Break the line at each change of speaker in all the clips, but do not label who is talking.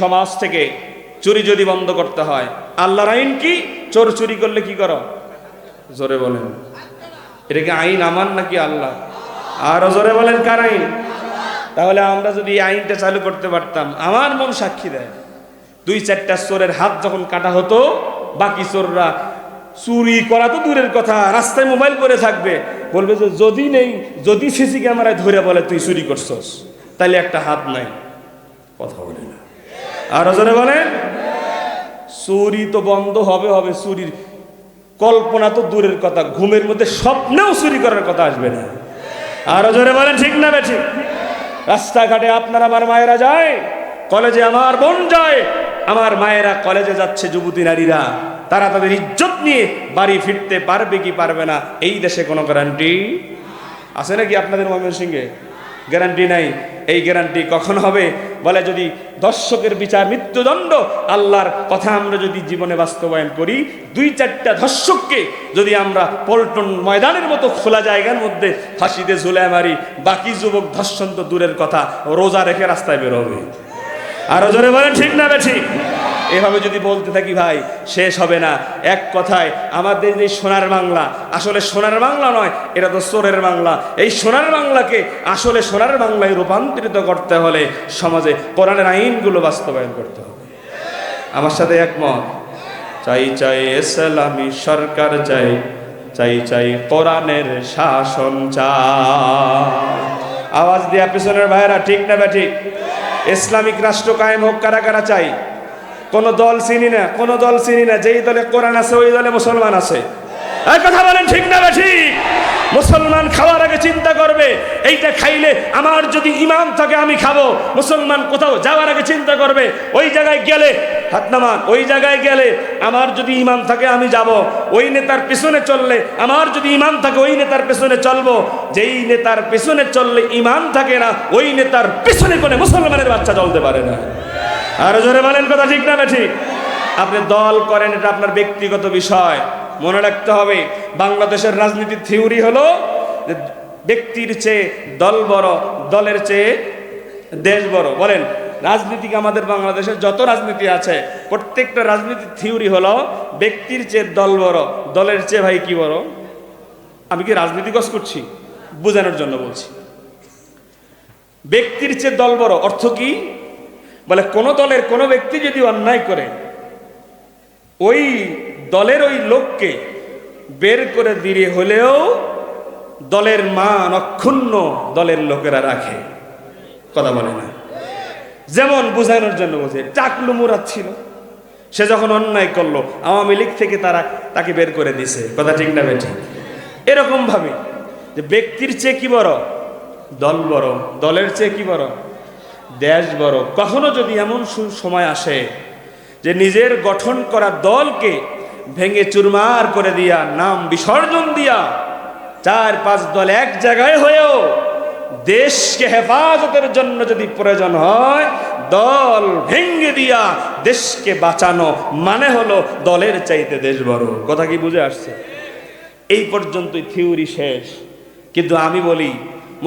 সমাজ থেকে চুরি যদি বন্ধ করতে হয়, আল্লাহর আইন কি? চোর চুরি করলে কি করো? জোরে বলেন। এটা কি আইন আমার নাকি আল্লাহ? আরো জোরে বলেন, কার আইন? তাহলে আমরা যদি এই আইনটা চালু করতে পারতাম, আমার মন সাক্ষী দেয়, 2-4টা চোরের হাত যখন কাটা হতো, বাকি চোররা চুরি করা তো দূরের কথা, রাস্তায় মোবাইল করে থাকবে, বলবে যে যদি সিসি ক্যামেরায় ধরে বলে তুই চুরি করছস, তাহলে একটা হাত নাই, কথা বলে না। আরো জোরে বলেন। চুরি তো বন্ধ হবে, চুরির কল্পনা তো দূরের কথা, ঘুমের মধ্যে স্বপ্নেও চুরি করার কথা আসবে না। আরো জোরে বলেন, ঠিক না বেঠিক? রাস্তাঘাটে আপনার আমার মায়েরা যায়, কলেজে আমার বোন যায়, আমার মায়েরা কলেজে যাচ্ছে, যুবতী নারীরা, তারা তাদের ইজ্জত নিয়ে বাড়ি ফিরতে পারবে কি পারবে না, এই দেশে কোনো গ্যারান্টি আছে নাকি? আপনাদের ময়মনসিংহে গ্যারান্টি নাই। এই গ্যারান্টি কখন হবে? বলে যদি ধর্ষকের বিচার মৃত্যুদণ্ড, আল্লাহর কথা আমরা যদি জীবনে বাস্তবায়ন করি, 2-4টা ধর্ষককে যদি আমরা পল্টন ময়দানের মতো খোলা জায়গার মধ্যে ফাঁসিতে ঝুলায় মারি, বাকি যুবক ধর্ষণ তো দূরের কথা, রোজা রেখে রাস্তায় বেরোবে। আরো জোরে বলেন, ঠিক না বেঠিক? এভাবে যদি বলতে থাকি ভাই, শেষ হবে না। এক কথায় আমাদের এই সোনার বাংলা আসলে সোনার বাংলা নয়, এটা তো চোরের বাংলা। এই সোনার বাংলাকে আসলে সোনার বাংলায় রূপান্তরিত করতে হলে সমাজে কোরআনের আইনগুলো বাস্তবায়ন করতে হবে। আমার সাথে একমত? চাই চাই ইসলামী সরকার চাই, চাই চাই কোরআনের শাসন চাই। আওয়াজ দিয়া পিছনের ভাইরা, ঠিক না বেঠিক? ইসলামিক রাষ্ট্র কায়েম হোক, কারা কারা চাই? কোন দল চিনি না, কোন দল চিনি না, যেই দলে কোরআন আছে ওই দলে মুসলমান আছে। এই কথা বলেন, ঠিক না বেঠিক? মুসলমান খাওয়ার আগে চিন্তা করবে এইটা খাইলে আমার যদি ঈমান থাকে আমি খাবো। মুসলমান কোথাও যাওয়ার আগে চিন্তা করবে ওই জায়গায় গেলে, হাত নামান, ওই জায়গায় গেলে আমার যদি ঈমান থাকে আমি যাব। ওই নেতার পেছনে চললে আমার যদি ঈমান থাকে ওই নেতার পেছনে চলবো। যেই নেতার পেছনে চললে ঈমান থাকে না, ওই নেতার পেছনে কোনো মুসলমানের বাচ্চা চলতে পারে না। আরো জোরে বলেন, কথা ঠিক না বেঠিক? আপনি দল করেন, এটা আপনার ব্যক্তিগত বিষয়। মনে রাখতে হবে, বাংলাদেশের রাজনীতির থিওরি হলো ব্যক্তির চেয়ে দল বড়, দলের চেয়ে দেশ বড়। বলেন, রাজনীতিকে আমাদের বাংলাদেশের যত রাজনীতি আছে প্রত্যেকটা রাজনীতির থিওরি হলো ব্যক্তির চেয়ে দল বড়, দলের চেয়ে ভাই কি বড়। আমি কি রাজনীতি গস করছি? বোঝানোর জন্য বলছি। ব্যক্তির চেয়ে দল বড় অর্থ কি? বলে কোন দলের কোন ব্যক্তি যদি অন্যায় করে, ওই দলের ওই লোককে বের করে দিয়ে হলেও দলের মান অক্ষুণ্ণ দলের লোকেরা রাখে। কথা বলে না? যেমন বোঝানোর জন্য বলছে, টাকলু মুরাদ ছিল, সে যখন অন্যায় করলো আওয়ামী লীগ থেকে তাকে বের করে দিছে। কথা ঠিক না বেঠিক? এরকম ভাবে যে ব্যক্তির চেয়ে কি বড়? দল বড়, দলের চেয়ে কি বড়? দেশ বড়। কখনো যদি এমন সময় আসে যে নিজের গঠন করা দলকে ভেঙে চুরমার করে দিয়া, নাম বিসর্জন দিয়া 4-5 দল এক জায়গায় হয়েও দেশকে হেফাজতের জন্য যদি প্রয়োজন হয়, দল ভেঙে দিয়া দেশকে বাঁচানো মানে হলো দলের চাইতে দেশ বড়। কথা কি বুঝে আসছে? এই পর্যন্তই থিওরি শেষ। কিন্তু আমি বলি,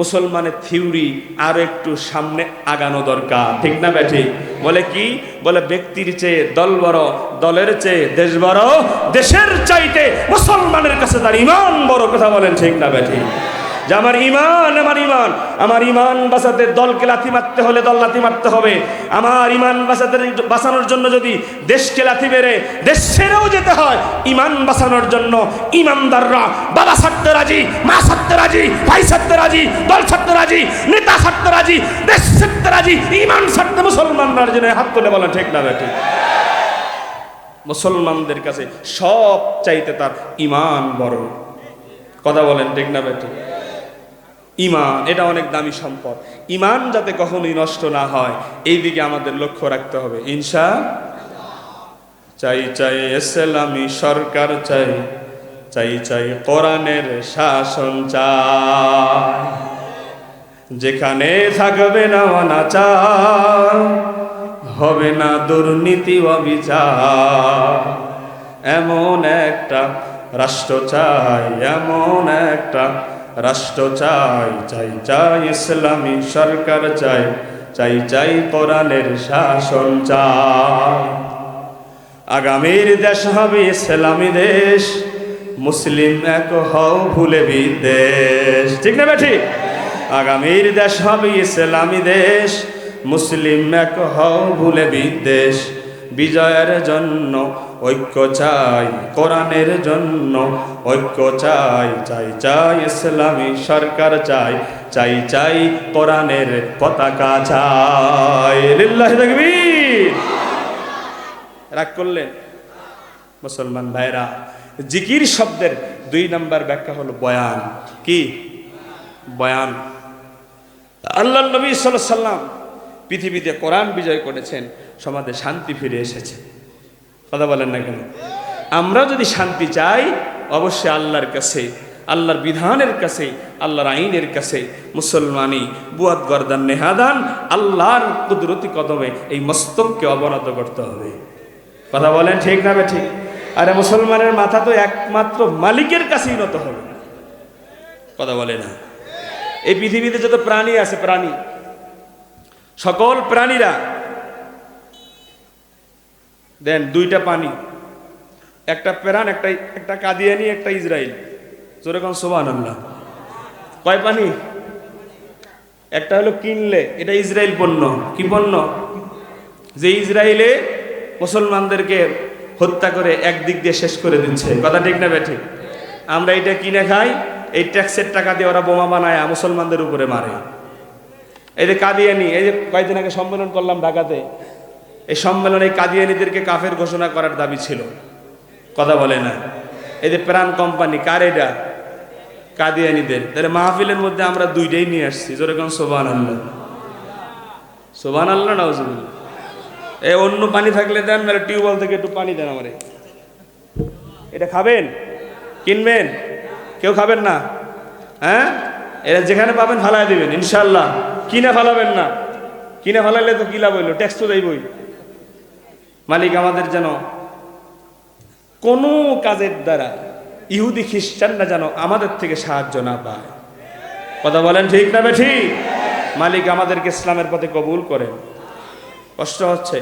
মুসলমানের থিওরি আরো একটু সামনে আগানো দরকার, ঠিক না বেঠিক? বলে কি? বলে ব্যক্তির চেয়ে দল বড়, দলের চেয়ে দেশ বড়, দেশের চাইতে মুসলমানের কাছে তার ঈমান বড়। কথা বলেন, ঠিক না বেঠিক? যে আমার ঈমান বাঁচাতে দলকে লাথি মারতে হলে দল লাথি মারতে হবে। আমার ঈমান বাঁচানোর জন্য যদি দেশকে লাথি মেরে দেশ ছেড়েও যেতে হয়, ঈমান বাঁচানোর জন্য ঈমানদাররা বাবা ছাড়তে রাজি, মা ছাড়তে রাজি, ভাই ছাড়তে রাজি, দল ছাড়তে রাজি, নেতা ছাড়তে রাজি, দেশ ছাড়তে রাজি, ঈমান ছাড়তে মুসলমানরা জন্য হাত তুলে বলেন, ঠিক না বেঠিক? মুসলমানদের কাছে সব চাইতে তার ঈমান বড়। কথা বলেন, ঠিক না বেঠিক? ঈমান এটা অনেক দামি সম্পদ। ঈমান যাতে কখনোই নষ্ট না হয় এই দিকে আমাদের লক্ষ্য রাখতে হবে। চাই চাই ইসলামী সরকার চাই, চাই চাই কোরআনের শাসন চাই। যেখানে থাকবে না অনাচার, হবে না দুর্নীতি অবিচার, এমন একটা রাষ্ট্র চাই, এমন একটা রাষ্ট্র চাই। চাই চাই ইসলামী সরকার চাই, চাই চাই কোরআনের শাসন চাই। আগামীর দেশ হবে ইসলামী দেশ, মুসলিম এক হও ভুলে বিদেশ। ঠিক না বেঠি? আগামীর দেশ হবে ইসলামী দেশ, মুসলিম এক হও ভুলে বিদেশ। বিজয়ের জন্য ঐক্য চাই, কোরআনের জন্য ঐক্য চাই। চাই চাই ইসলামী সরকার চাই, চাই চাই কোরআনের পতাকা চাই। লিল্লাহি তাকবীর। রাগ করলেন মুসলমান ভাইরা? জিকির শব্দের 2 নম্বর ব্যাখ্যা হলো বয়ান। কি বয়ান? আল্লাহ নবী সাল্লাল্লাহু আলাইহি সাল্লাম পৃথিবীতে কোরআন বিজয় করেছেন, সমাজে শান্তি ফিরে এসেছে। কথা বলেন না কেন? আমরা যদি শান্তি চাই, অবশ্যই আল্লাহর কাছে, আল্লাহর বিধানের কাছে, আল্লাহর আইনের কাছে মুসলমানি বুয়াদ গর্দান নেহাদান আল্লাহর কুদরতি কদমে এই মস্তককে অবনত করতে হবে। কথা বলেন ঠিক না ঠিক? আরে মুসলমানের মাথা তো একমাত্র মালিকের কাছেই নত হবে। কথা বলে না? এই পৃথিবীতে যত প্রাণী আছে, প্রাণী, সকল প্রাণীরা দেন 2টা পানি, একটা প্রাণ, একটা কাদিয়ানি, একটা ইসরায়েল। যেরকম সুবহানাল্লাহ। কয় পানি? একটা হলো কিনলে, এটা ইসরায়েল পণ্য। কি পণ্য? যে ইসরায়েলে মুসলমানদেরকে হত্যা করে একদিক দিয়ে শেষ করে দিচ্ছে। কথা ঠিক না বেঠিক? আমরা এটা কিনে খাই, এই ট্যাক্সের টাকা দিয়ে ওরা বোমা বানায় মুসলমানদের উপরে মারে। এই যে কাদিয়ানি, এই যে কয়েকদিন আগে সম্মেলন করলাম ঢাকাতে, এই সম্মেলনে কাদিয়ানিদেরকে কাফের ঘোষণা করার দাবি ছিল। কথা বলে না? এই যে প্রাণ কোম্পানি, কার এটা? কাদিয়ানিদের। তাহলে মাহফিলের মধ্যে আমরা 2টাই নিয়ে আসছি। যেরকম সুবহানাল্লাহ, সুবহানাল্লাহ, নাউজুবিল্লাহ। এই অন্য পানি থাকলে দেন, মেরে টিউবওয়েল থেকে একটু পানি দেন আমারে। এটা খাবেন? কিনবেন? কেউ খাবেন না? হ্যাঁ, এরা যেখানে পাবেন ফালাই দিবেন ইনশাআল্লাহ। কিনে ফালাবেন না। কিনে ফালাইলে তো কি লাভ হইল? ট্যাক্স তো দেবই। মালিক আমাদের যেন কোনো কাজের দ্বারা ইহুদি খ্রিস্টানরা যেন আমাদের থেকে সাহায্য না পায়। কথা বলেন ঠিক না ঠিক? মালিক আমাদেরকে ইসলামের পথে কবুল করেন। কষ্ট হচ্ছে,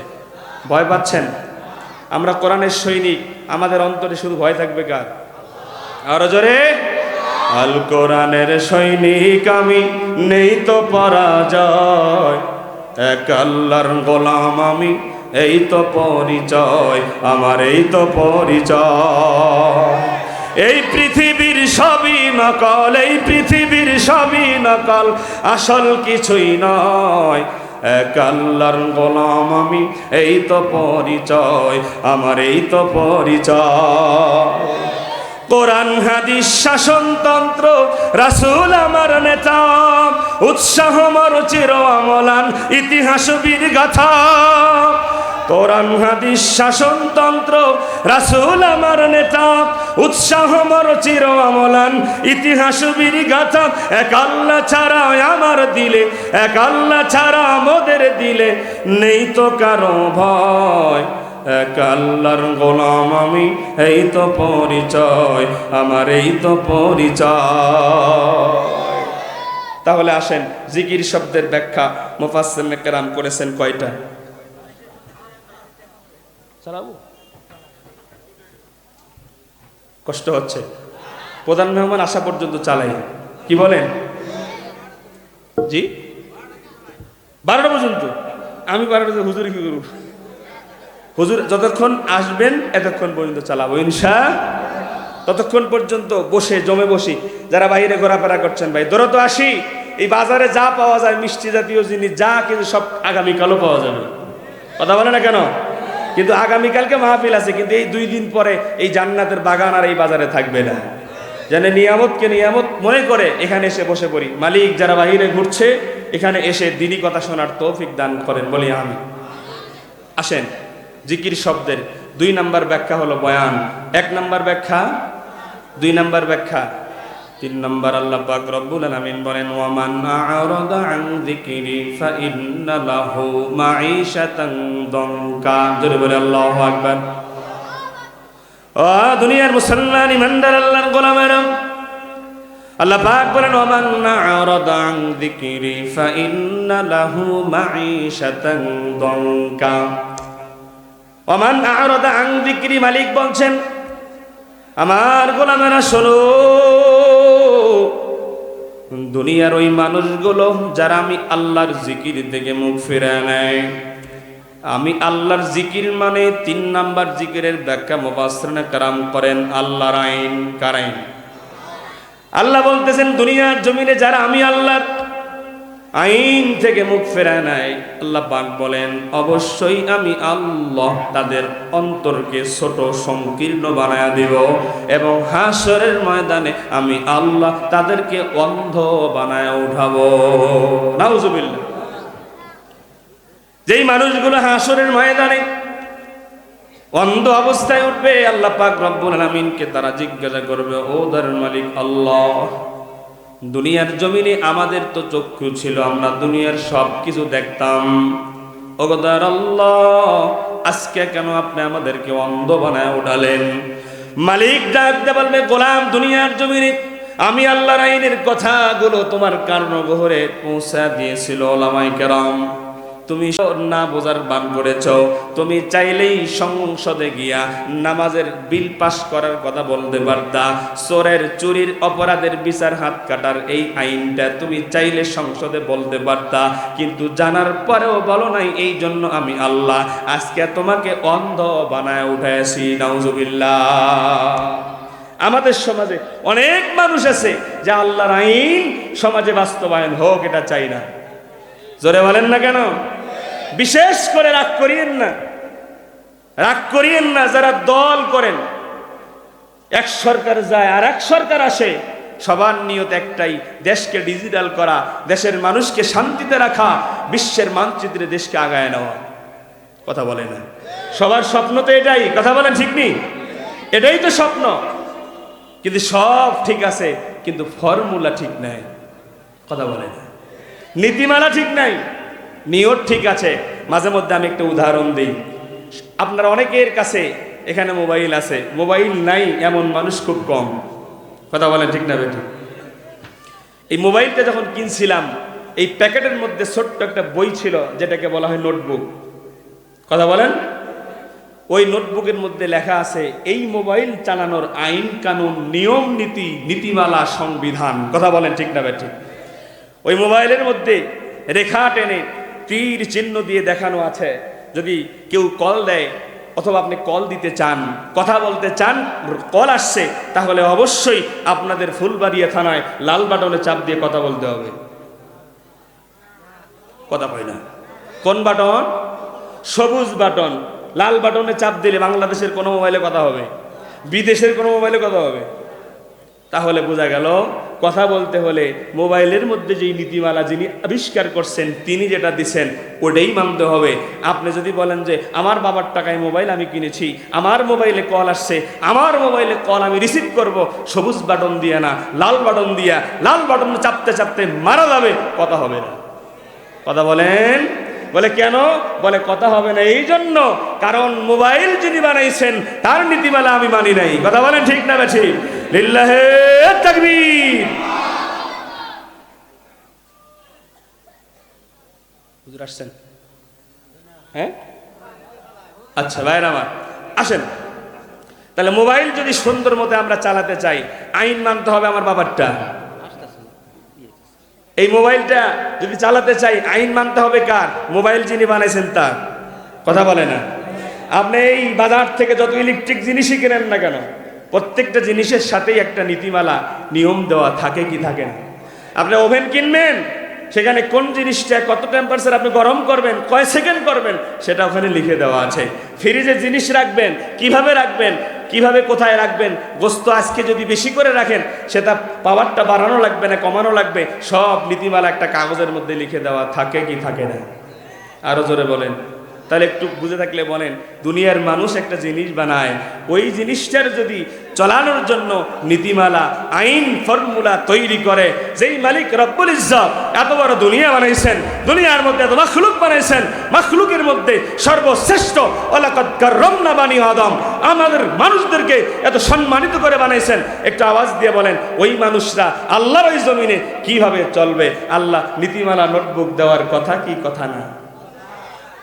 ভয় পাচ্ছেন? আমরা কোরআনের সৈনিক, আমাদের অন্তরে শুধু ভয় থাকবে কার? আরো জোরে। আল কোরআনের সৈনিক আমি, নেই তো পরাজয়। এক আল্লাহর গোলাম আমি, এই তো পরিচয় আমার, এই তো পরিচয়। এই পৃথিবীর সবই নকল, এই পৃথিবীর সবই নকল, আসল কিছুই নয়। এক আল্লাহর গোলাম আমি, এই তো পরিচয় আমার, এই তো পরিচয়। কোরআন হাদিস শাসনতন্ত্র, রাসূল আমার নেতা, উৎসাহ মর চির অমলান, ইতিহাস বীর গাথা। কোরআন হাদিস শাসনতন্ত্র, রাসূল আমার নেতা, উৎসাহ মর চির অমলান, ইতিহাস বীর গাথা। এক আল্লাহ ছাড়া আমার দিলে, এক আল্লাহ ছাড়া মোদের দিলে, নেই তো কারো ভয়। এক আল্লাহর গোলাম আমি, এই তো পরিচয় আমার, এই তো পরিচয়। তাহলে আসেন, জিকির শব্দের ব্যাখ্যা মুফাসসিরিনে কেরাম করেছেন কয়টা? চালাবো? কষ্ট হচ্ছে? প্রধান মেহমান আসা পর্যন্ত চালাই। কি বলেন? জি, 12টা পর্যন্ত। আমি 12টা, হুজুর কি করব? হুজুর যতক্ষণ আসবেন এতক্ষণ পর্যন্ত চালাবো ইনশাআল্লাহ। ততক্ষণ পর্যন্ত বসে জমে বসি। যারা বাইরে ঘোরাফেরা করছেন, ভাই দ্রুত আসি। এই বাজারে যা পাওয়া যায় মিষ্টি জাতীয় জিনিস যা, কিন্তু সব আগামীকালও পাওয়া যাবে। কথা বলে না কেন? কিন্তু আগামীকালকে মাহফিল আছে, কিন্তু এই 2 দিন পরে এই জান্নাতের বাগান আর এই বাজারে থাকবে না। যেন নিয়ামতকে নিয়ামত মনে করে এখানে এসে বসে পড়ি। মালিক যারা বাইরে ঘুরছে এখানে এসে দিনই কথা শোনার তৌফিক দান করেন, বলি আমি। আসেন, জিকির শব্দের 2 নম্বর ব্যাখ্যা হলো বয়ান। 1 নম্বর ব্যাখ্যা, 2 নম্বর ব্যাখ্যা, 3 নম্বর আল্লাহ পাক রব্বুল আলামিন বলেন, ওয়ামান আ'রাদা আন যিকরি ফাইন্না লাহু মাঈশাতান দানকা। জোরে বলে আল্লাহু আকবার। ও দুনিয়ার মুসলমান ইমানদার আল্লাহর গোলামেরা, আল্লাহ পাক বলেন ওমান আ'রাদা আন যিকরি ফাইন্না লাহু মাঈশাতান দনকা। ওমান আ'রাদা আন যিকরি, মালিক বলছেন আমার গোলামেরা শোনো, দুনিয়ার ওই মানুষগুলো যারা আমি আল্লাহর জিকির থেকে মুখ ফিরায় নেয়। আমি আল্লাহর জিকির মানে 3 নাম্বার জিকিরের ব্যাখ্যা মুফাসসিরিনে কেরাম করেন আল্লাহর আইন। কার আইন? আল্লাহ বলতেছেন দুনিয়ার জমিনে যারা আমি আল্লাহর আইন থেকে মুখ ফেরায় নাই, আল্লাহ পাক বলেন অবশ্যই আমি আল্লাহ তাদের অন্তরকে ছোট সংকীর্ণ বানায়া দিব এবং হাসরের ময়দানে আমি আল্লাহ তাদেরকে অন্ধ বানায়া উঠাবো। নাউজুবিল্লাহ। যেই মানুষগুলো হাসরের ময়দানে অন্ধ অবস্থায় উঠবে, আল্লাহ পাক রব্বুল আলামিনকে তারা জিজ্ঞাসা করবে ও দয়ার মালিক আল্লাহ, দুনিয়ার জমিনে আমাদের তো চক্ষু ছিল, আমরা দুনিয়ার সব কিছু দেখতাম, ও দয়ার আল্লাহ আজকে কেন আপনি আমাদেরকে অন্ধ বানায় উঠালেন? মালিক ডাক দিয়ে বলবে গোলাম, দুনিয়ার জমিনে আমি আল্লাহর আইনের কথাগুলো তোমার কার্ণগহরে পৌঁছা দিয়েছিল ওলামায়ে কেরাম, তুমি না বোঝার ভান করেছ। তুমি চাইলেই সংসদে গিয়া নামাজের বিল পাস করার কথা বলতে পারতা, চোরের চুরির অপরাধের বিচার হাত কাটার এই আইনটা তুমি চাইলে সংসদে বলতে পারতা, কিন্তু জানার পরেও বলো নাই। এই জন্য আমি আল্লাহ আজকে তোমাকে অন্ধ বানায় উঠাইছি। নাউজুবিল্লাহ। আমাদের সমাজে অনেক মানুষ আছে যে আল্লাহর আইন সমাজে বাস্তবায়ন হোক এটা চাই না। জোরে বলেন না কেন? বিশেষ করে রাগ করিয়েন না, রাগ করিয়েন না যারা দল করেন। এক সরকার যায় আর এক সরকার আসে, সবার নিয়ত একটাই, দেশকে ডিজিটাল করা, দেশের মানুষকে শান্তিতে রাখা, বিশ্বের মানচিত্রে দেশকে আগায় নেওয়া। কথা বলে না? সবার স্বপ্ন তো এটাই। কথা বলেন ঠিক নেই? এটাই তো স্বপ্ন। কিন্তু সব ঠিক আছে, কিন্তু ফর্মুলা ঠিক নাই। কথা বলে না? নীতিমালা ঠিক নাই, নিয়ত ঠিক আছে। মাঝে মধ্যে আমি একটা উদাহরণ দিই। আপনারা অনেকের কাছে এখানে মোবাইল আছে, মোবাইল নাই এমন মানুষ খুব কম। কথা বলেন ঠিক না বেঠিক? এই মোবাইলটা যখন কিনছিলাম, এই প্যাকেটের মধ্যে ছোট্ট একটা বই ছিল যেটাকে বলা হয় নোটবুক। কথা বলেন? ওই নোটবুকের মধ্যে লেখা আছে এই মোবাইল চালানোর আইন কানুন, নিয়ম নীতি, নীতিমালা, সংবিধান। কথা বলেন ঠিক না বেঠিক? ওই মোবাইলের মধ্যে রেখা টেনে তীর চিহ্ন দিয়ে দেখানো আছে, যদি কেউ কল দেয় অথবা আপনি কল দিতে চান, কথা বলতে চান, কল আসছে, তাহলে অবশ্যই আপনাদের ফুলবাড়িয়া থানায় লাল বাটনে চাপ দিয়ে কথা বলতে হবে। কথা কই না? কোন বাটন? সবুজ বাটন। লাল বাটনে চাপ দিলে বাংলাদেশের কোনো মোবাইলে কথা হবে, বিদেশের কোনো মোবাইলে কথা হবে। তাহলে বোঝা গেল কথা বলতে হলে মোবাইলের মধ্যে যেই নীতিমালা যিনি আবিষ্কার করছেন তিনি যেটা দিচ্ছেন ওটাই মানতে হবে। আপনি যদি বলেন যে আমার বাবার টাকায় মোবাইল আমি কিনেছি, আমার মোবাইলে কল আসছে, আমার মোবাইলে কল আমি রিসিভ করব, সবুজ বাটন দিয়ে না, লাল বাটন দিয়া, লাল বাটন চাপতে চাপতে মারা যাবে, কথা হবে না। কথা বলেন? বলে কেন? বলে কথা হবে না এই জন্য, কারণ মোবাইল যিনি বানাইছেন তার নীতিমালা আমি মানি নাই। কথা বলেন ঠিক না বেঠি? লিল্লাহে তাকবীর। হুজুর আসছেন? হ্যাঁ, আচ্ছা ভাইরা আমার আসেন। তাহলে মোবাইল যদি সুন্দর মতো আমরা চালাতে চাই, আইন মানতে হবে আমার বাবারটা। এই মোবাইলটা যদি চালাতে চাই আইন মানতে হবে কার? মোবাইল যিনি বানাইছেন তার। কথা বলে না? আপনি এই বাজার থেকে যত ইলেকট্রিক জিনিসই কেনেন না কেন, প্রত্যেকটা জিনিসের সাথেই একটা নীতিমালা, নিয়ম দেওয়া থাকে কি থাকে না? আপনি ওভেন কিনবেন, সেখানে কোন জিনিসটা কত টেম্পারেচার আপনি গরম করবেন, কয় সেকেন্ড করবেন, সেটা ওখানে লিখে দেওয়া আছে। ফ্রিজে জিনিস রাখবেন, কিভাবে রাখবেন, কিভাবে কোথায় রাখবেন। গোস্ত আজকে যদি বেশি করে রাখেন, সেটা পাওয়ারটা বাড়ানো লাগবে না কমানো লাগবে, সব নীতিমালা একটা কাগজের মধ্যে লিখে দেওয়া থাকে কি থাকে না? আরো জোরে বলেন। তাহলে একটু বুঝে থাকলে বলেন, দুনিয়ার মানুষ একটা জিনিস বানায়, ওই জিনিসটার যদি চলানোর জন্য নীতিমালা আইন ফর্মুলা তৈরি করে। যেই মালিক রব্বুল ইজ্জত এত বড় দুনিয়া বানাইছেন, দুনিয়ার মধ্যে এত মাখলুক বানাইছেন, মাখলুকের মধ্যে সর্বশ্রেষ্ঠ ওয়ালাকাদ কাররামনা বানি আদম, আমাদের মানুষদেরকে এত সম্মানিত করে বানাইছেন। একটু আওয়াজ দিয়ে বলেন ওই মানুষরা আল্লাহর ওই জমিনে কিভাবে চলবে? আল্লাহ নীতিমালা নোটবুক দেওয়ার কথা কি কথা না?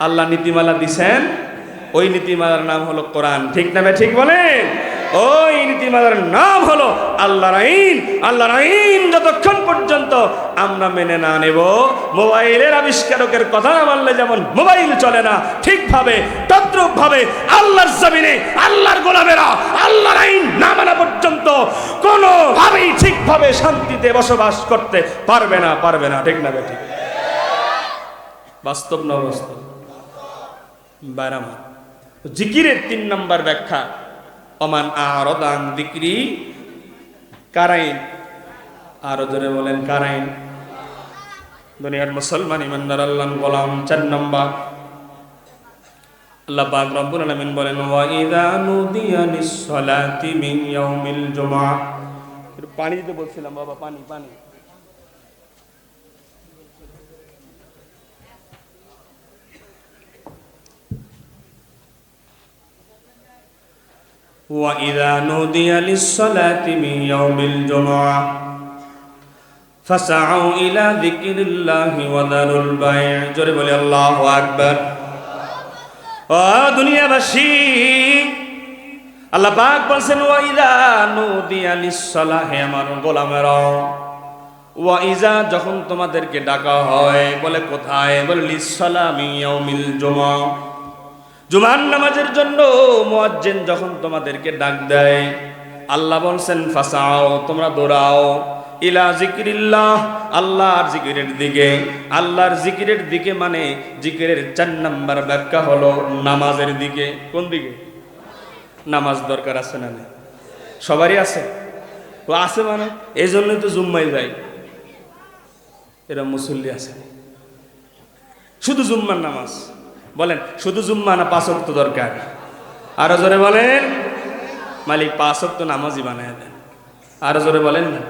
আল্লাহ নীতিমালা দিছেন, ওই নীতিমালার নাম হলো কোরআন। ঠিক না? ঠিক বলেন। ওই নীতিমালার নাম হলো আল্লাহর আইন। আল্লাহর আইন যতক্ষণ পর্যন্ত আমরা মেনে না নেব, মোবাইলের আবিষ্কারকের কথা না মানলে যেমন মোবাইল চলে না, ঠিকভাবে তদ্রূপভাবে আল্লাহর জমিনে আল্লাহর গোলামেরা আল্লাহর আইন না মানা পর্যন্ত কোনোভাবেই ঠিকভাবে শান্তিতে বসবাস করতে পারবে না, পারবে না। ঠিক না? ঠিক। বাস্তব না বাস্তব? বারামা জিকিরের 3 নম্বর ব্যাখ্যা, ওমান আরাদা আন যিকরি কারাইন। আরো জোরে বলেন কারাইন। দুনিয়ার মুসলমান ইমানদার আল্লাহর গোলাম। 4 নম্বর আল্লাহ পাক রব্বুল আলামিন বলেন ওয়া ইযা নুদিয়া লিস-সালাতি মিন ইয়াউমিল জুমআ। একটু পানি দিতে বলছিলাম বাবা, পানি পানি। وَإِذَا نُودِيَ لِلصَّلَاةِ مِنْ يَوْمِ الْجُمُعَةِ فَاسْعَوْا إِلَى ذِكْرِ اللَّهِ وَذَرُوا الْبَيْعَ। জোরে বলি আল্লাহু আকবার। ও দুনিয়াবাসী, আল্লাহ পাক বলেন ওয়াইদা নুদিয়া লিস-সালাহ, হে আমার গোলামেরা, ওয়াইজা যখন তোমাদেরকে ডাকা হয়, বলে কোথায়? বলে লিস-সালাহ মিন ইয়াউমিল জুমআ, জুমার নামাজের জন্য মুয়াজ্জিন যখন তোমাদেরকে ডাক দেয়, আল্লাহ বলছেন ফাসাও, তোমরা দৌড়াও, ইলা যিকরিল্লাহ, আল্লাহর জিকিরের দিকে। আল্লাহর জিকিরের দিকে মানে জিকিরের 4 নম্বর ব্যাখ্যা হলো নামাজের দিকে। কোন দিকে? নামাজ দরকার আছে না? সবারই আছে। ও আছে মানে এই জন্যই তো জুম্মায় যাই। এরা মুসল্লি আছে, শুধু জুম্মার নামাজ। বলেন শুধু জুম্মা না 5 ওয়াক্ত দরকার? আরো জোরে বলেন। মালিক 5 ওয়াক্ত নামাজই বানায় দেন। আরো জোরে বলেন না।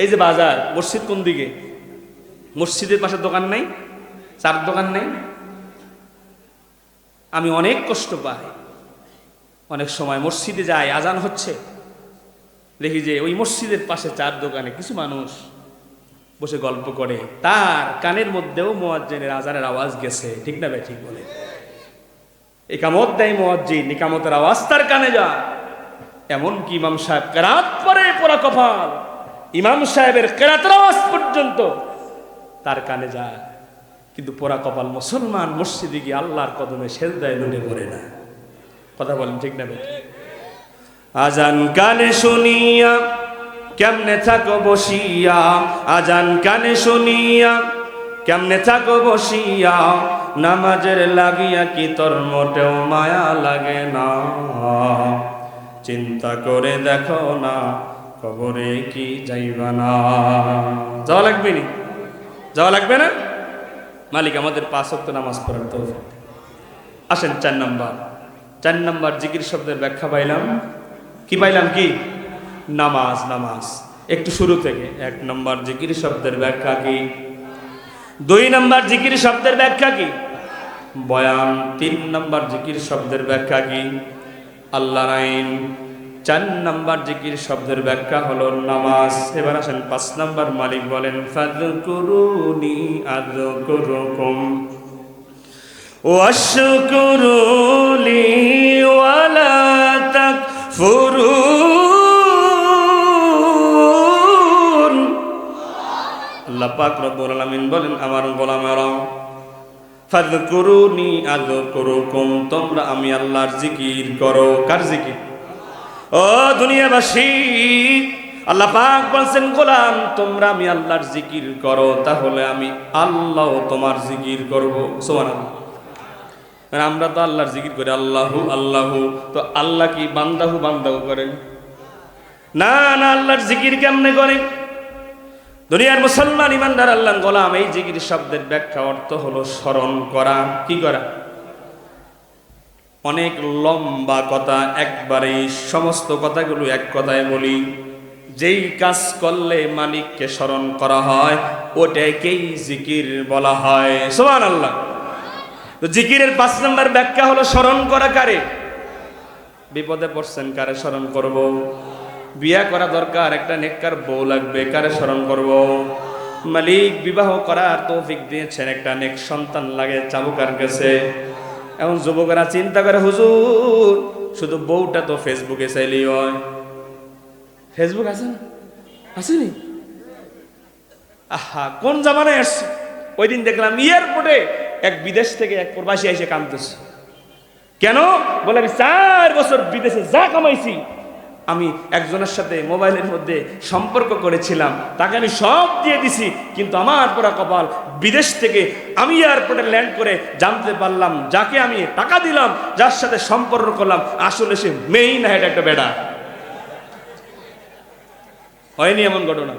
এই যে বাজার, মসজিদ কোন দিকে? মসজিদের পাশে দোকান নাই, 4 দোকান নাই? আমি অনেক কষ্ট পাই, অনেক সময় মসজিদে যাই, আজান হচ্ছে, দেখি যে ওই মসজিদের পাশে 4 দোকানে কিছু মানুষ বসে গল্প করে, তার কানের মধ্যেও মুয়াজ্জিনের আজানের আওয়াজ গেছে। ঠিক না ভাই? ঠিক বলে। ইকামত দেয় মুয়াজ্জিন, ইকামতের আওয়াজ তার কানে যায়। এমনকি ইমাম সাহেব কেরাত পরে পোড়া কপাল, ইমাম সাহেবের কেরাতের আওয়াজ পর্যন্ত তার কানে যায়, কিন্তু পোড়া কপাল মুসলমান মসজিদে গিয়ে আল্লাহর কদমে সেজদায় লুটে পড়ে না। কথা বলেন ঠিক না ভাই? আজান কানে শুনিয়া কেমনে থাকো বসিয়া, আজান কানে শুনিয়া কেমনে থাকো বসিয়া, নামাজের লাগিয়া কি তোর মোটেও মায়া লাগে না, চিন্তা করে দেখো না কবরে কি যাইবা না। যাওয়া লাগবে নি? যাওয়া লাগবে না? মালিক আমাদের 5 ওয়াক্ত নামাজ পড়ার তৌফিক। আসেন 4 নম্বর জিকির শব্দের ব্যাখ্যা পাইলাম। কি পাইলাম? কি? নামাজ। নামাজ একটু শুরু থেকে। 1 নম্বর জিকির শব্দের ব্যাখ্যা কি? 2 নম্বর জিকির শব্দের ব্যাখ্যা কি? বয়ান। 3 নম্বর জিকির শব্দের ব্যাখ্যা কি? আল্লাহর আইন। 4 নম্বর জিকির শব্দের ব্যাখ্যা হলো নামাজ। এবার আসেন 5 নম্বর। মালিক বলেন ফাযকুরুনি আযকুরুকুম ওয়াশকুরুলি ওয়ালা তাকফুরুন। আল্লাহ পাক রব্বুল আলামিন বলেন আমার গোলামেরা, ফাযকুরুনি আযকুরুকুম, তোমরা আমি আল্লাহর জিকির করো। কার জিকির? ও দুনিয়াবাসী, আল্লাহ পাক বলছেন গোলাম তোমরা আমি আল্লাহর জিকির করো, তাহলে আমি আল্লাহ তোমার জিকির করব। সুবহানাল্লাহ। আমরা তো আল্লাহর জিকির করি আল্লাহু আল্লাহু, তো আল্লাহ কি বান্দাহু বান্দাহু করেন? না না, আল্লাহর জিকির কেমনে করে? দুনিয়ার মুসলমান ইমানদার আল্লাহর গোলাম, এই জিকির শব্দের ব্যাখ্যা অর্থ হলো স্মরণ করা। কি করা? অনেক লম্বা কথা, একবারে সমস্ত কথাগুলো এক কথায় বলি। যেই কাজ করলে মালিককে স্মরণ করা হয় ওটাকেই জিকির বলা হয়। সুবহানাল্লাহ। তো জিকিরের 5 নম্বর ব্যাখ্যা হলো স্মরণ করা কারে? বিপদে পড়ছেন, কারে স্মরণ করব? বিয়া করা দরকার, একটা নেককার বউ লাগবে, কারে স্মরণ করব? মালিক বিবাহ করার তৌফিক দিয়েছেন, একটা নেক সন্তান লাগে, চাবুকার কাছে। এখন যুবকরা চিন্তা করে, হুজুর শুধু বউটা তো ফেসবুকে চাইলেই হয়। ফেসবুক আছে না? আসেনি? আহা, কোন জামানায় আসছে? ওই দিন দেখলাম এয়ারপোর্টে এক বিদেশ থেকে এক প্রবাসী এসে কাঁদতেছে। কেন? বলে আমি 4 বছর বিদেশে যা কামাইছি, আমি একজনের সাথে মোবাইলের মধ্যে সম্পর্ক করেছিলাম, তাকে আমি সব দিয়ে দিছি, কিন্তু আমার পুরা কপাল, বিদেশ থেকে আমি এয়ারপোর্টে ল্যান্ড করে জানতে পারলাম যাকে আমি টাকা দিলাম, যার সাথে সম্পর্ক করলাম, আসলে সে মেয়েই না, এটা একটা বেডা। হয়নি এমন ঘটনা?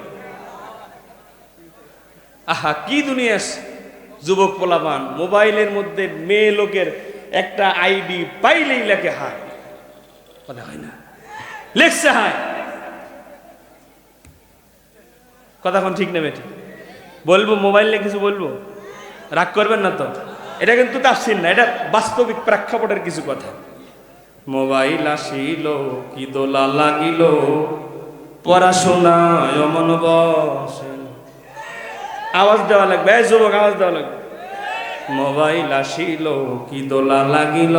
আহা, কি দুনিয়া! যুবক পোলাপান মোবাইলের মধ্যে মেয়ে লোকের একটা আইডি পাইলেই লেখে হায়। কথা হয় না? লেখছে হায়। কথা কোন ঠিক নেবে? ঠিক বলবো, মোবাইলে কিছু বলবো, রাগ করবেন না তো? এটা কিন্তু তাফসীর না, এটা বাস্তবিক প্রেক্ষাপটের কিছু কথা। মোবাইল আসিল কি দোলা লাগিল, পড়াশোনায় মন বসে। আওয়াজ দেওয়া লাগবে, এই যুবক আওয়াজ দেওয়া লাগবে। মোবাইল আসিল কি দোলা লাগিল,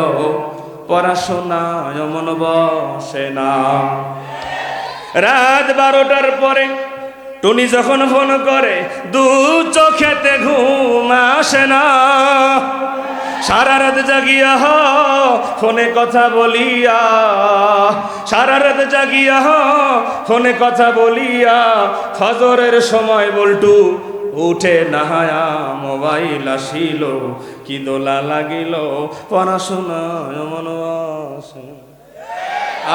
পড়াশোনায় মন বসে না। রাত 12টার পরে টুনি যখন ফোন করে, দু চোখেতে ঘুম আসে না। সারা রাত জাগিয়া ফোনে কথা বলিয়া, সারা রাত জাগিয়া ফোনে কথা বলিয়া, ফজরের সময় বলটু উঠে নাহায়া। মোবাইল আসিল কি দোলা লাগিল, পড়াশোনায় মন বসে।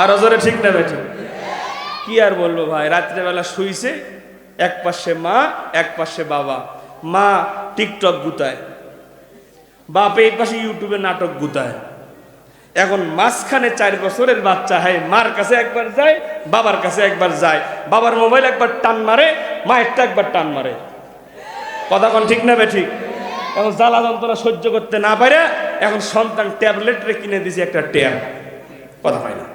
আর জোরে ঠিক না বেঠিক? কি আর বলবো ভাই, রাত্রেবেলা শুইছে, এক পাশে মা, এক পাশে বাবা। মা টিকটক গুতায়, বাপ এই পাশে ইউটিউবে নাটক গুতায়। এখন মাঝখানে 4 বছরের বাচ্চা, হ্যাঁ মার কাছে একবার যায়, বাবার কাছে একবার যায়। বাবার মোবাইল একবার টান মারে, মায়েরটা একবার টান মারে। কথা কোন ঠিক না বেঠিক? এখন জ্বালা যন্ত্রণা সহ্য করতে না পারে এখন সন্তান ট্যাবলেটে কিনে দিছে একটা ট্যাব। কথা হয় না?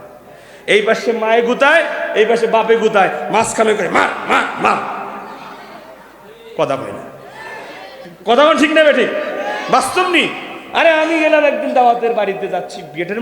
এই পাশে মায়ে গুতায়, এই পাশে বাপে গুতায়, মাঝখানে করে মার মার মার। কথা হয় না? কথা কোন ঠিক না বেঠিক? বাস্তব নি? আরে আমি গেলাম একদিন দাওয়াতের বাড়িতে, যাচ্ছি, গেটের